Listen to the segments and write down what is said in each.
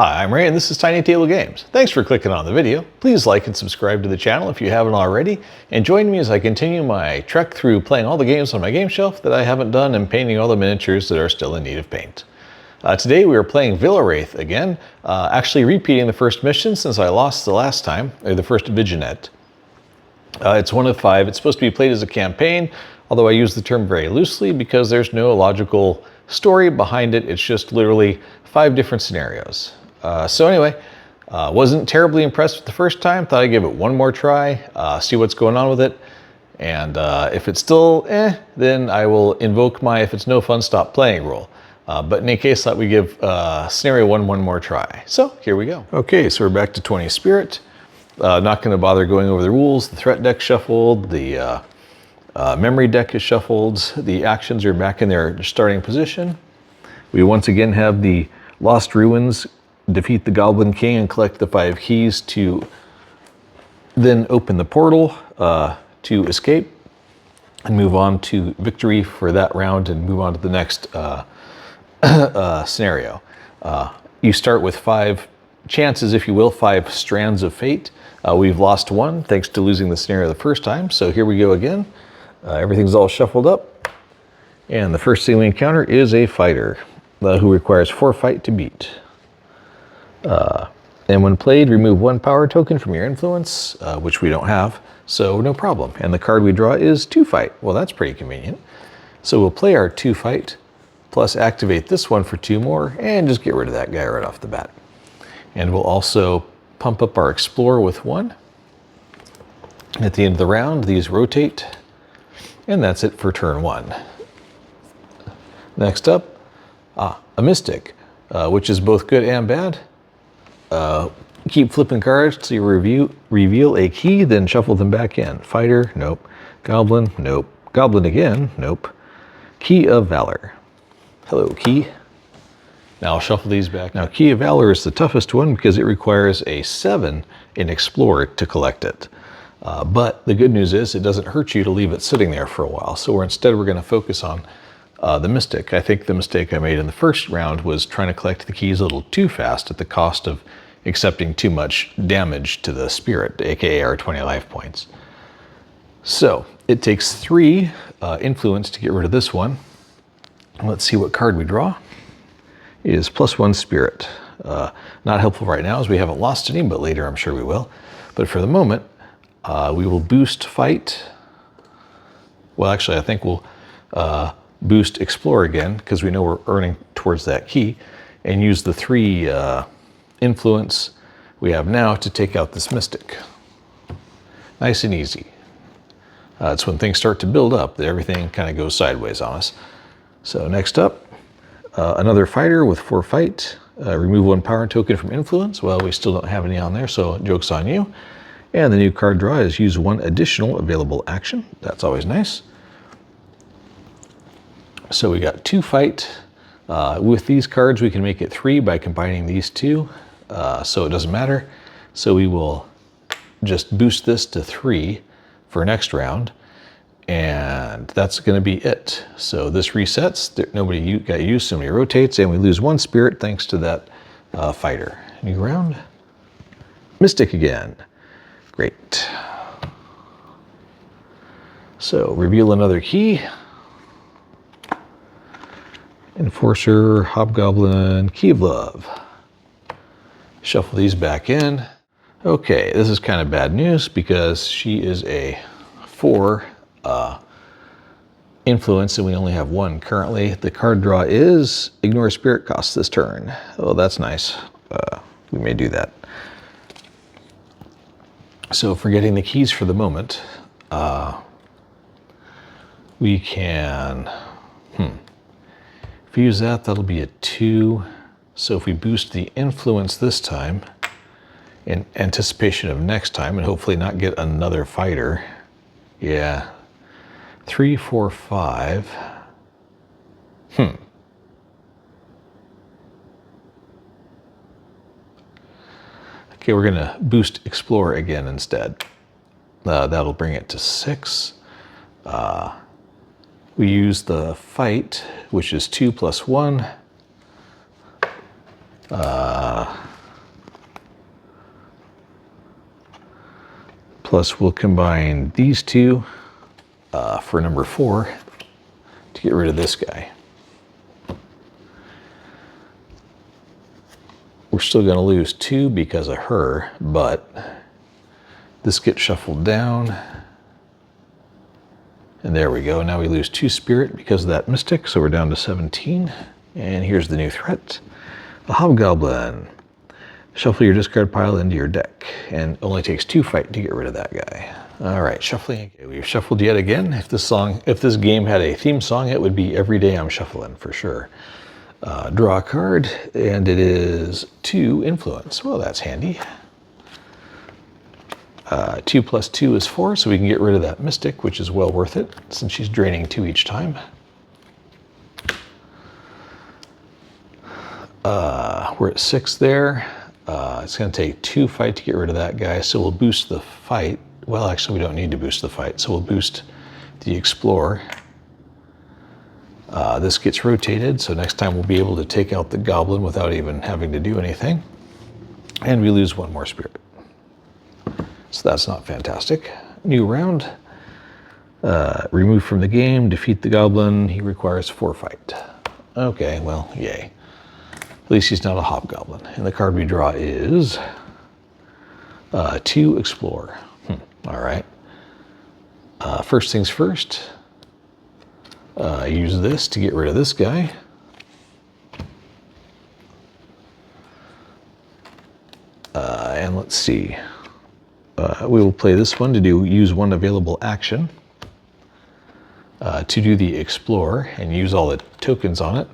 Hi, I'm Ray and this is TinyTableGames. Thanks for clicking on the video. Please like and subscribe to the channel if you haven't already, and join me as I continue my trek through playing all the games on my game shelf that I haven't done and painting all the miniatures that are still in need of paint. Today we are playing Veilwraith again, actually repeating the first mission since I lost the last time, or the first Vignette. It's one of 5. It's supposed to be played as a campaign, although I use the term very loosely because there's no logical story behind it. It's just literally 5 different scenarios. So anyway, wasn't terribly impressed with the first time. Thought I'd give it one more try, see what's going on with it. And if it's still then I will invoke my if it's no fun, stop playing rule. But in any case, thought we give scenario 1 one more try. So here we go. Okay, so we're back to 20 Spirit. Not going to bother going over the rules. The threat deck shuffled, the memory deck is shuffled, the actions are back in their starting position. We once again have the Lost Ruins, defeat the Goblin King and collect the 5 keys to then open the portal to escape and move on to victory for that round and move on to the next scenario. You start with 5 chances, if you will, 5 strands of fate. We've lost 1 thanks to losing the scenario the first time, so here we go again. Everything's all shuffled up, and the first thing we encounter is a fighter who requires 4 fight to beat. And when played, remove 1 power token from your influence, which we don't have, so no problem. And the card we draw is 2 fight. Well, that's pretty convenient. So we'll play our 2 fight, plus activate this one for 2 more, and just get rid of that guy right off the bat. And we'll also pump up our Explorer with 1. At the end of the round, these rotate, and that's it for turn 1. Next up, a Mystic, which is both good and bad. Keep flipping cards till you reveal a key, then shuffle them back in. Fighter, nope. Goblin, nope. Goblin again, nope. Key of Valor. Hello, Key. Now I'll shuffle these back. Now, Key of Valor is the toughest one because it requires a 7 in Explorer to collect it. But the good news is it doesn't hurt you to leave it sitting there for a while. So instead we're going to focus on the Mystic. I think the mistake I made in the first round was trying to collect the keys a little too fast at the cost of accepting too much damage to the Spirit, aka our 20 life points. So it takes 3 influence to get rid of this one. Let's see what card we draw. It is +1 Spirit. Not helpful right now as we haven't lost any, but later I'm sure we will. But for the moment, we will boost fight. Well, actually, I think we'll boost Explore again because we know we're earning towards that key, and use the 3 influence we have now to take out this Mystic. Nice and easy. It's when things start to build up that everything kind of goes sideways on us. So next up, another fighter with 4 fight. Remove 1 power token from influence. Well, we still don't have any on there, so joke's on you. And the new card draw is use 1 additional available action. That's always nice. So we got 2 fight. With these cards, we can make it 3 by combining these 2. So it doesn't matter. So we will just boost this to 3 for next round. And that's going to be it. So this resets. Nobody got used, somebody rotates, and we lose 1 Spirit thanks to that fighter. New round. Mystic again. Great. So reveal another key. Enforcer, Hobgoblin, Key of Love. Shuffle these back in. Okay, this is kind of bad news because she is a 4 influence and we only have 1 currently. The card draw is ignore Spirit cost this turn. Oh, that's nice. We may do that. So forgetting the keys for the moment, we can, if we use that, that'll be a 2. So if we boost the influence this time in anticipation of next time and hopefully not get another fighter. Yeah. 3, 4, 5. Okay, we're gonna boost Explore again instead. That'll bring it to 6. We use the fight, which is 2 + 1. Plus we'll combine these two for number 4 to get rid of this guy. We're still going to lose 2 because of her, but this gets shuffled down. And there we go. Now we lose 2 spirit because of that mystic, so we're down to 17. And here's the new threat. A hobgoblin. Shuffle your discard pile into your deck, and it only takes 2 fight to get rid of that guy. All right, shuffling. Okay, we've shuffled yet again. If this game had a theme song, it would be Every Day I'm Shuffling for sure. Draw a card, and it is 2 influence. Well, that's handy. 2 plus 2 is 4, so we can get rid of that mystic, which is well worth it, since she's draining 2 each time. We're at 6 there. It's going to take 2 fight to get rid of that guy, so we'll boost the fight. Well, actually, we don't need to boost the fight, so we'll boost the Explorer. This gets rotated, so next time we'll be able to take out the goblin without even having to do anything. And we lose 1 more spirit. So that's not fantastic. New round. Remove from the game, defeat the goblin. He requires 4 fight. Okay, well, yay. At least he's not a hobgoblin. And the card we draw is 2 Explore. All right. First things first. Use this to get rid of this guy. And let's see. We will play this one to use 1 available action to do the Explore and use all the tokens on it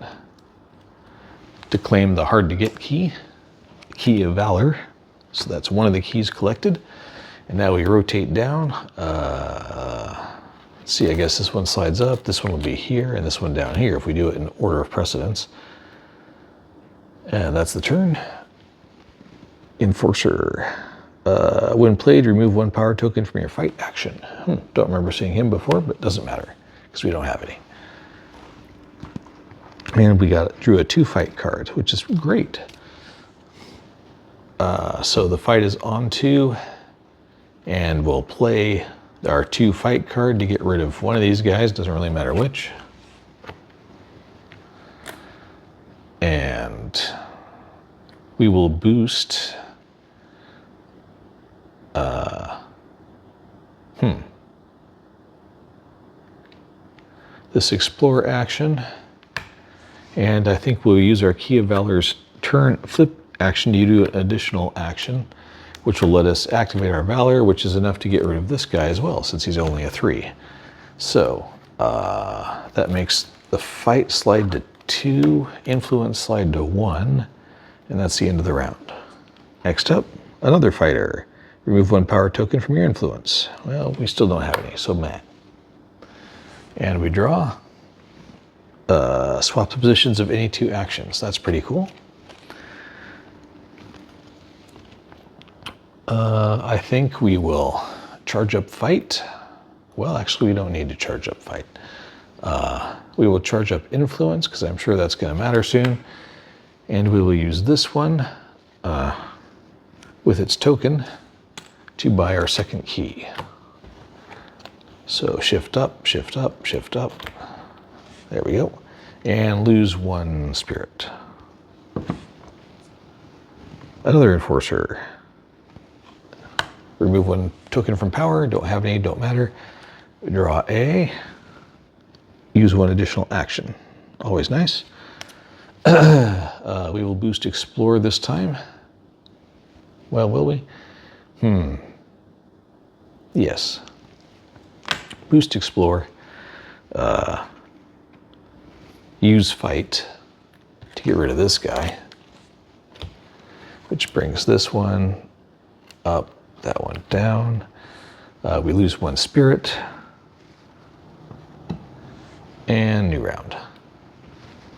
to claim the hard to get key, Key of Valor. So that's 1 of the keys collected. And now we rotate down. Let's see, I guess this one slides up, this one will be here, and this one down here if we do it in order of precedence. And that's the turn. Enforcer. When played, remove 1 power token from your fight action. Don't remember seeing him before, but doesn't matter because we don't have any. And we drew a 2 fight card, which is great. So the fight is on 2, and we'll play our 2 fight card to get rid of one of these guys. Doesn't really matter which. And we will boost. This Explore action, and I think we'll use our Key of Valor's turn flip action to do an additional action, which will let us activate our Valor, which is enough to get rid of this guy as well, since he's only a 3. So that makes the fight slide to 2, influence slide to 1, and that's the end of the round. Next up, another fighter. Remove 1 power token from your influence. Well, we still don't have any, so meh. And we draw. Swap the positions of any 2 actions. That's pretty cool. I think we will charge up fight. Well, actually, we don't need to charge up fight. We will charge up influence, because I'm sure that's going to matter soon. And we will use this one with its token to buy our 2nd key. So shift up, shift up, shift up. There we go. And lose 1 spirit. Another Enforcer. Remove 1 token from power. Don't have any, don't matter. Draw A. Use 1 additional action. Always nice. We will boost Explore this time. Well, will we? Yes. Boost Explore. Use Fight to get rid of this guy, which brings this one up, that one down. We lose 1 spirit. And new round.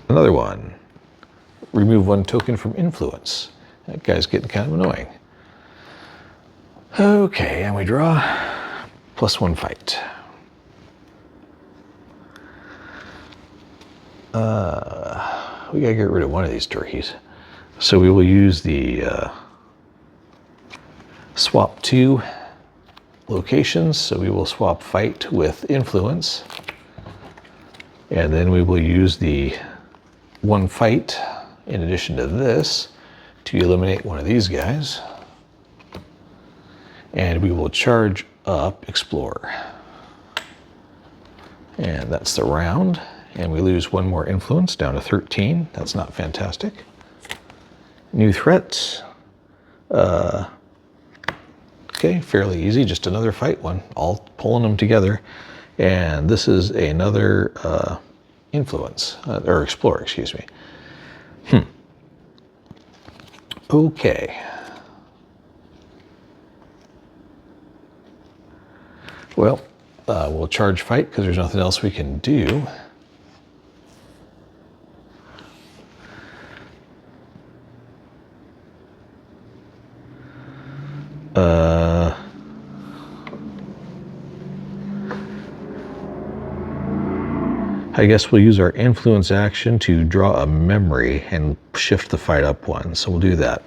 Another one. Remove 1 token from influence. That guy's getting kind of annoying. Okay, and we draw. +1 fight. We gotta get rid of one of these turkeys. So we will use the swap 2 locations, so we will swap fight with influence. And then we will use the one fight in addition to this to eliminate one of these guys. And we will charge up Explorer. And that's the round. And we lose one more influence down to 13. That's not fantastic. New threat. Okay, fairly easy. Just another fight one. All pulling them together. And this is another influence, or Explorer, excuse me. Okay. Well, we'll charge fight because there's nothing else we can do. I guess we'll use our influence action to draw a memory and shift the fight up one. So we'll do that.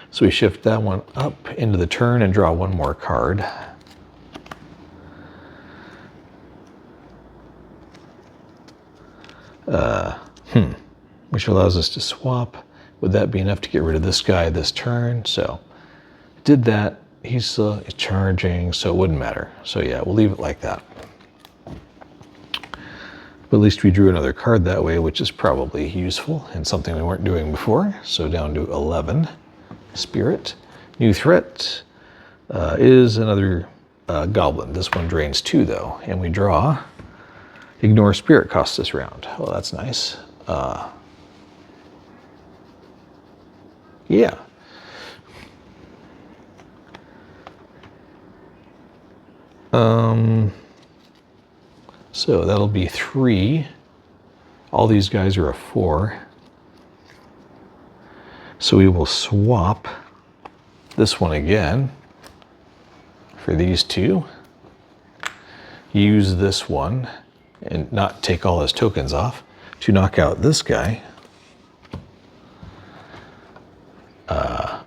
So we shift that one up into the turn and draw one more card. Which allows us to swap. Would that be enough to get rid of this guy this turn? So did that. He's charging, so it wouldn't matter. So yeah, we'll leave it like that. But at least we drew another card that way, which is probably useful and something we weren't doing before. So down to 11. Spirit. New threat is another goblin. This one drains 2 though, and we draw. Ignore spirit cost this round. Well, that's nice. Yeah. So that'll be 3. All these guys are a 4. So we will swap this one again for these 2. Use this one and not take all his tokens off to knock out this guy,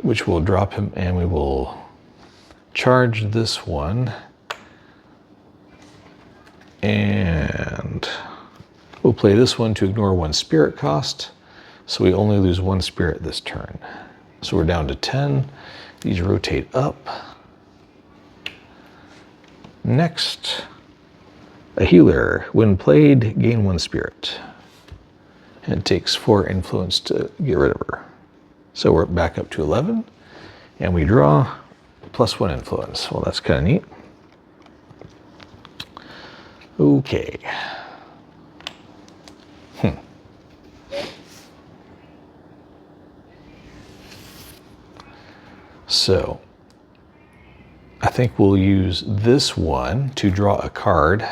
which will drop him, and we will charge this one. And we'll play this one to ignore 1 spirit cost. So we only lose 1 spirit this turn. So we're down to 10. These rotate up. Next, a healer. When played, gain 1 spirit. And it takes 4 influence to get rid of her. So we're back up to 11. And we draw +1 influence. Well, that's kind of neat. Okay. So I think we'll use this one to draw a card.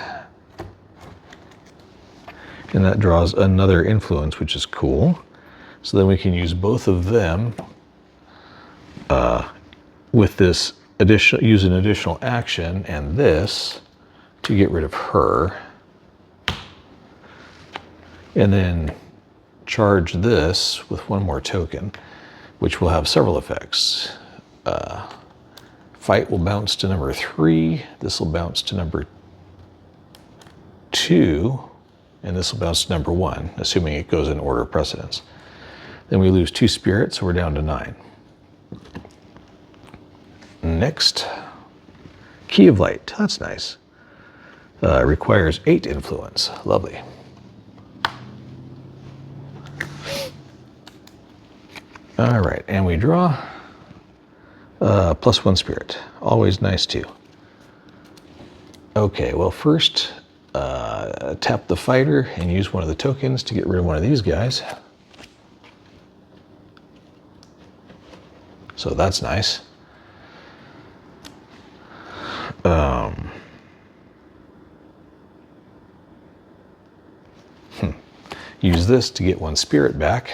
And that draws another influence, which is cool. So then we can use both of them with this additional, use an additional action and this to get rid of her. And then charge this with 1 more token, which will have several effects. Fight will bounce to number 3. This will bounce to number 2. And this will bounce to number 1, assuming it goes in order of precedence. Then we lose 2 spirits, so we're down to 9. Next, Key of Light. That's nice. Requires 8 influence. Lovely. All right, and we draw +1 spirit. Always nice too. Okay, well first, tap the fighter and use one of the tokens to get rid of one of these guys. So that's nice. Use this to get 1 spirit back.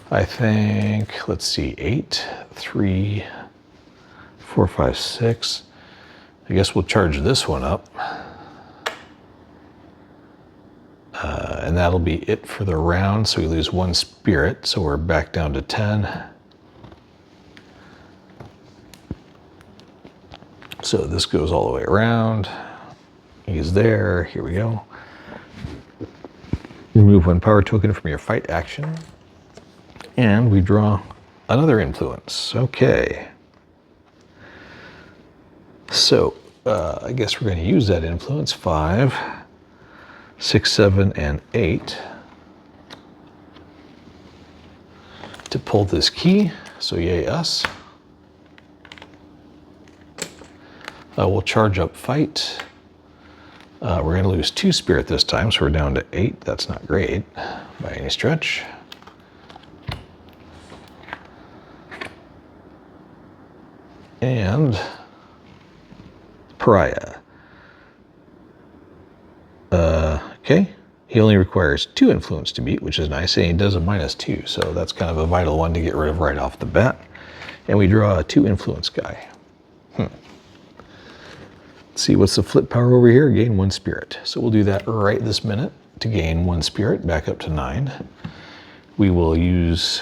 I think, let's see, 8, 3, 4, 5, 6. I guess we'll charge this one up. And that'll be it for the round. So we lose 1 spirit. So we're back down to 10. So this goes all the way around. He's there. Here we go. Remove 1 power token from your fight action. And we draw another influence. Okay. So I guess we're going to use that influence. 5, 6, 7, and 8 to pull this key. So yay us. We'll charge up fight. We're going to lose 2 spirit this time, so we're down to 8. That's not great by any stretch. And Pariah. Okay, he only requires 2 influence to beat, which is nice, and he does a -2, so that's kind of a vital one to get rid of right off the bat. And we draw a 2 influence guy. Let's see, what's the flip power over here? Gain 1 spirit. So we'll do that right this minute to gain 1 spirit, back up to 9. We will use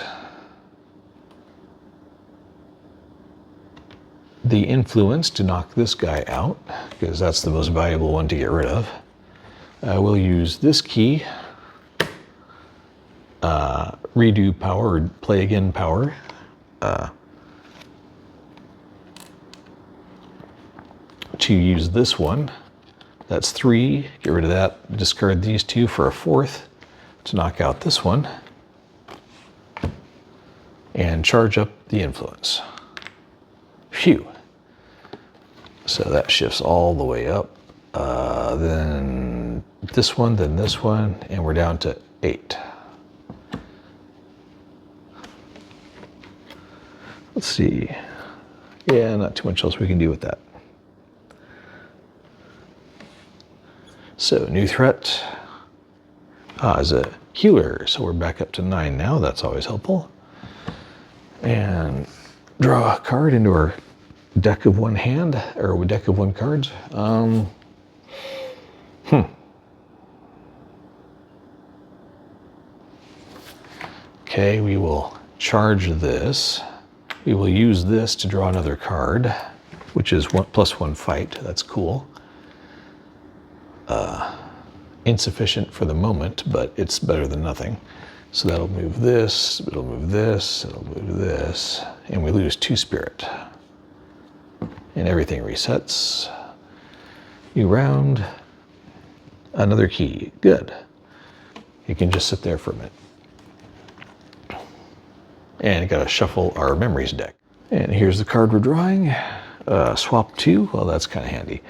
the influence to knock this guy out, because that's the most valuable one to get rid of. We'll use this key, redo power, or play again power. To use this one, that's 3, get rid of that, discard these 2 for a 4th to knock out this one, and charge up the influence. Phew. So that shifts all the way up. Then this one, and we're down to 8. Let's see. Yeah, not too much else we can do with that. So new threat is a healer. So we're back up to 9 now. That's always helpful. And draw a card into our deck of 1 hand, or a deck of 1 cards. Okay, we will charge this. We will use this to draw another card, which is +1 fight. That's cool. Insufficient for the moment, but it's better than nothing. So that'll move this, it'll move this, it'll move this, and we lose 2 spirit. And everything resets. New round. Another key. Good. You can just sit there for a minute. And you gotta shuffle our memories deck. And here's the card we're drawing. Swap 2. Well, that's kind of handy.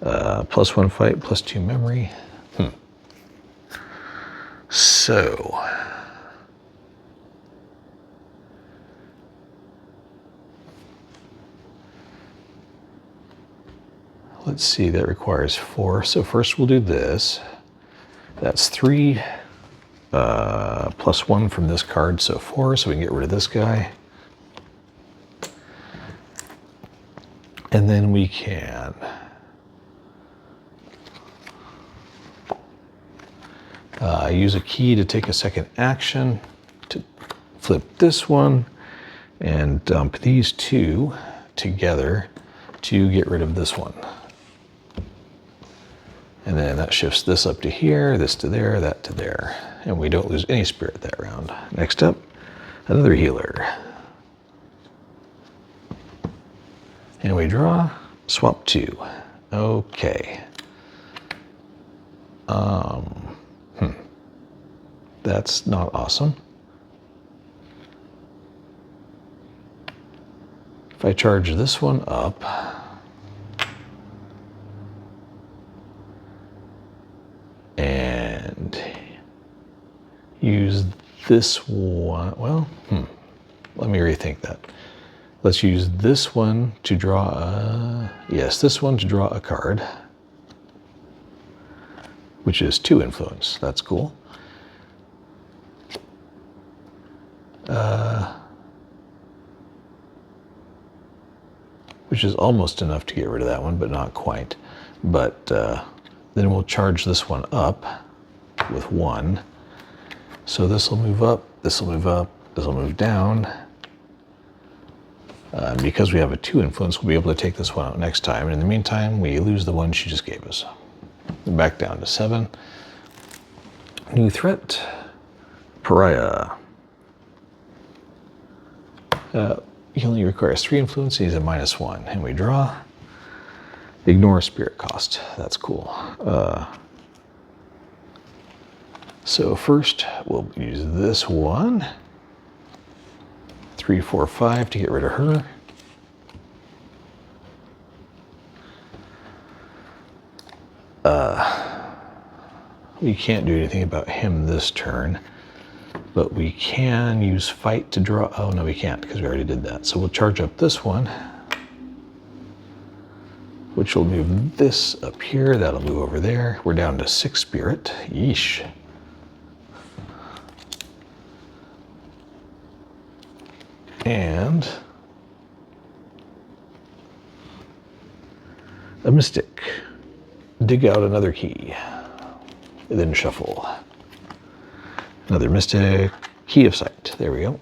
+1 fight, +2 memory. So let's see, that requires 4. So first we'll do this. That's 3 +1 from this card, so 4, so we can get rid of this guy. And then we can use a key to take a second action to flip this one and dump these 2 together to get rid of this one. And then that shifts this up to here, this to there, that to there. And we don't lose any spirit that round. Next up, another healer. And we draw, swap 2. Okay. That's not awesome. If I charge this one up, and use this one, well, let me rethink that. Let's use this one to draw this one to draw a card, which is 2 influence. That's cool. Which is almost enough to get rid of that one, but not quite. But then we'll charge this one up. with 1. So this will move up, this will move up, this will move down. Because we have a 2 influence, we'll be able to take this one out next time. And in the meantime, we lose the one she just gave us. Back down to 7. New threat, Pariah. He only requires 3 influence, he's a -1. And we draw. Ignore spirit cost, that's cool. So first, we'll use this one. 3, 4, 5 to get rid of her. We can't do anything about him this turn, but we can use fight to draw. Oh no, we can't because we already did that. So we'll charge up this one, which will move this up here. That'll move over there. We're down to 6 spirit. Yeesh. And a mystic. Dig out another key. And then shuffle. Another mystic. Key of sight. There we go.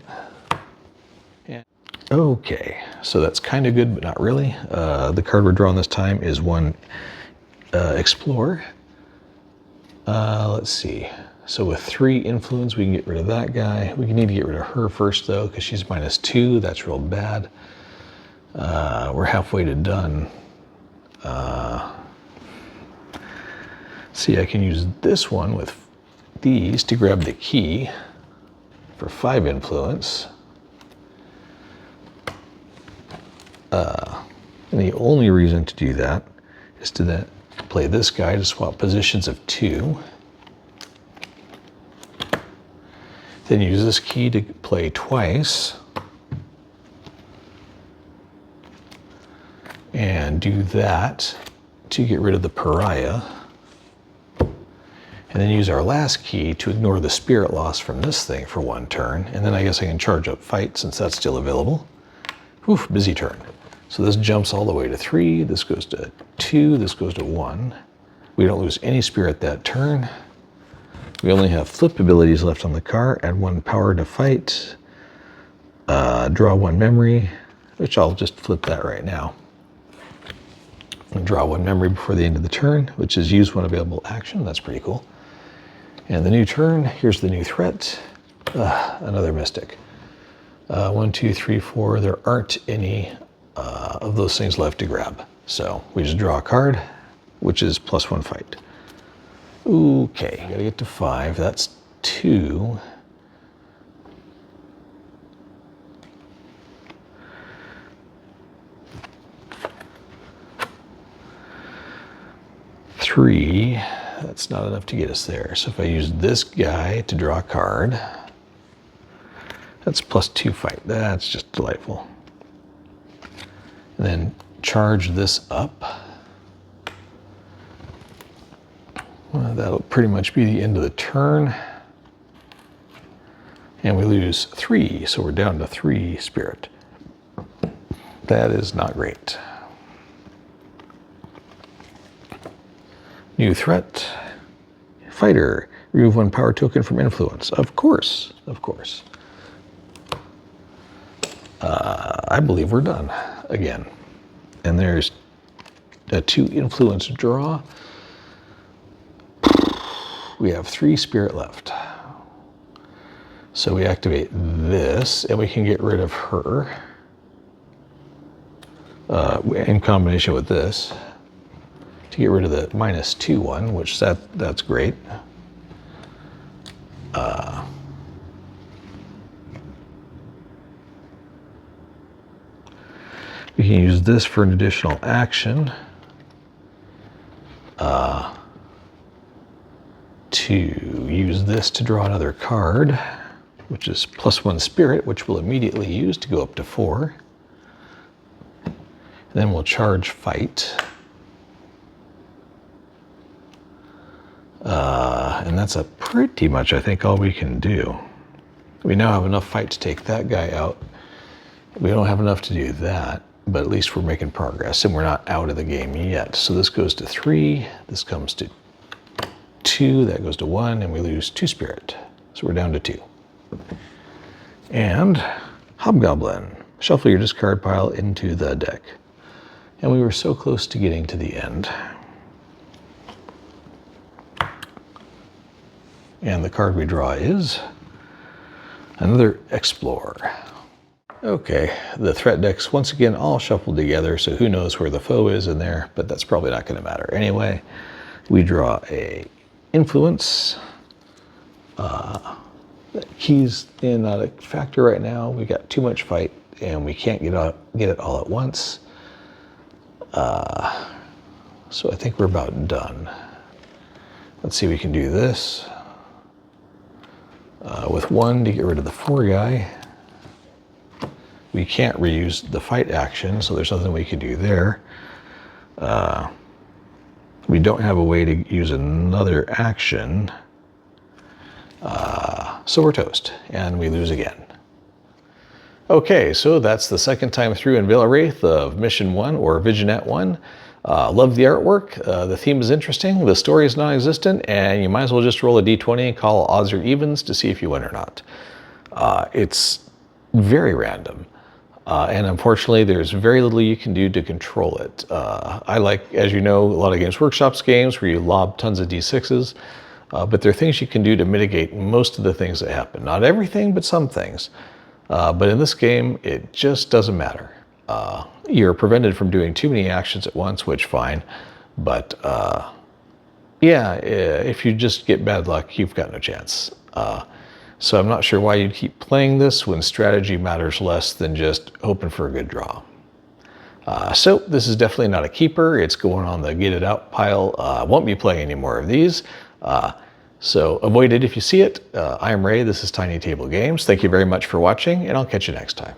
And okay, so that's kind of good, but not really. The card we're drawing this time is one Explorer. Let's see. So with 3 influence, we can get rid of that guy. We need to get rid of her first, though, because she's -2. That's real bad. We're halfway to done. See, I can use this one with these to grab the key for 5 influence. And the only reason to do that is to then play this guy to swap positions of 2. Then use this key to play twice. And do that to get rid of the Pariah. And then use our last key to ignore the spirit loss from this thing for 1 turn. And then I guess I can charge up fight since that's still available. Whew, busy turn. So this jumps all the way to 3. This goes to 2. This goes to 1. We don't lose any spirit that turn. We only have flip abilities left on the card. Add 1 power to fight. Draw 1 memory, which I'll just flip that right now. And draw 1 memory before the end of the turn, which is use 1 available action. That's pretty cool. And the new turn, here's the new threat. Another mystic. 1, 2, 3, 4. There aren't any of those things left to grab. So we just draw a card, which is +1 fight. Okay, gotta get to 5. That's 2. Three. That's not enough to get us there. So if I use this guy to draw a card, that's +2 fight. That's just delightful. And then charge this up. Well, that'll pretty much be the end of the turn. And we lose 3, so we're down to 3 spirit. That is not great. New threat. Fighter. Remove 1 power token from influence. Of course, of course. I believe we're done again. And there's a 2 influence draw. We have 3 spirit left. So we activate this and we can get rid of her in combination with this to get rid of the -2 one, which that's great. We can use this for an additional action to use this to draw another card, which is +1 spirit, which we'll immediately use to go up to 4. And then we'll charge fight. And that's pretty much, I think, all we can do. We now have enough fight to take that guy out. We don't have enough to do that, but at least we're making progress and we're not out of the game yet. So this goes to 3, this comes to 2, that goes to 1, and we lose 2 spirit. So we're down to 2. And Hobgoblin. Shuffle your discard pile into the deck. And we were so close to getting to the end. And the card we draw is another Explorer. Okay, the threat decks once again all shuffled together, so who knows where the foe is in there, but that's probably not going to matter anyway. We draw a Influence. Key's not a factor right now. We got too much fight, and we can't get it all at once. So I think we're about done. Let's see if we can do this. With 1 to get rid of the 4 guy. We can't reuse the fight action, so there's nothing we can do there. We don't have a way to use another action. So we're toast, and we lose again. Okay, so that's the second time through in Veilwraith of Mission 1, or Vignette 1. Love the artwork, the theme is interesting, the story is non-existent, and you might as well just roll a d20 and call odds or evens to see if you win or not. It's very random, and unfortunately there's very little you can do to control it. I like, as you know, a lot of Games Workshop's games where you lob tons of d6s, but there are things you can do to mitigate most of the things that happen. Not everything, but some things. But in this game, it just doesn't matter. You're prevented from doing too many actions at once, which fine. But yeah, if you just get bad luck, you've got no chance. So I'm not sure why you'd keep playing this when strategy matters less than just hoping for a good draw. So this is definitely not a keeper. It's going on the get it out pile. I won't be playing any more of these. So avoid it if you see it. I'm Ray, this is TinyTableGames. Thank you very much for watching, and I'll catch you next time.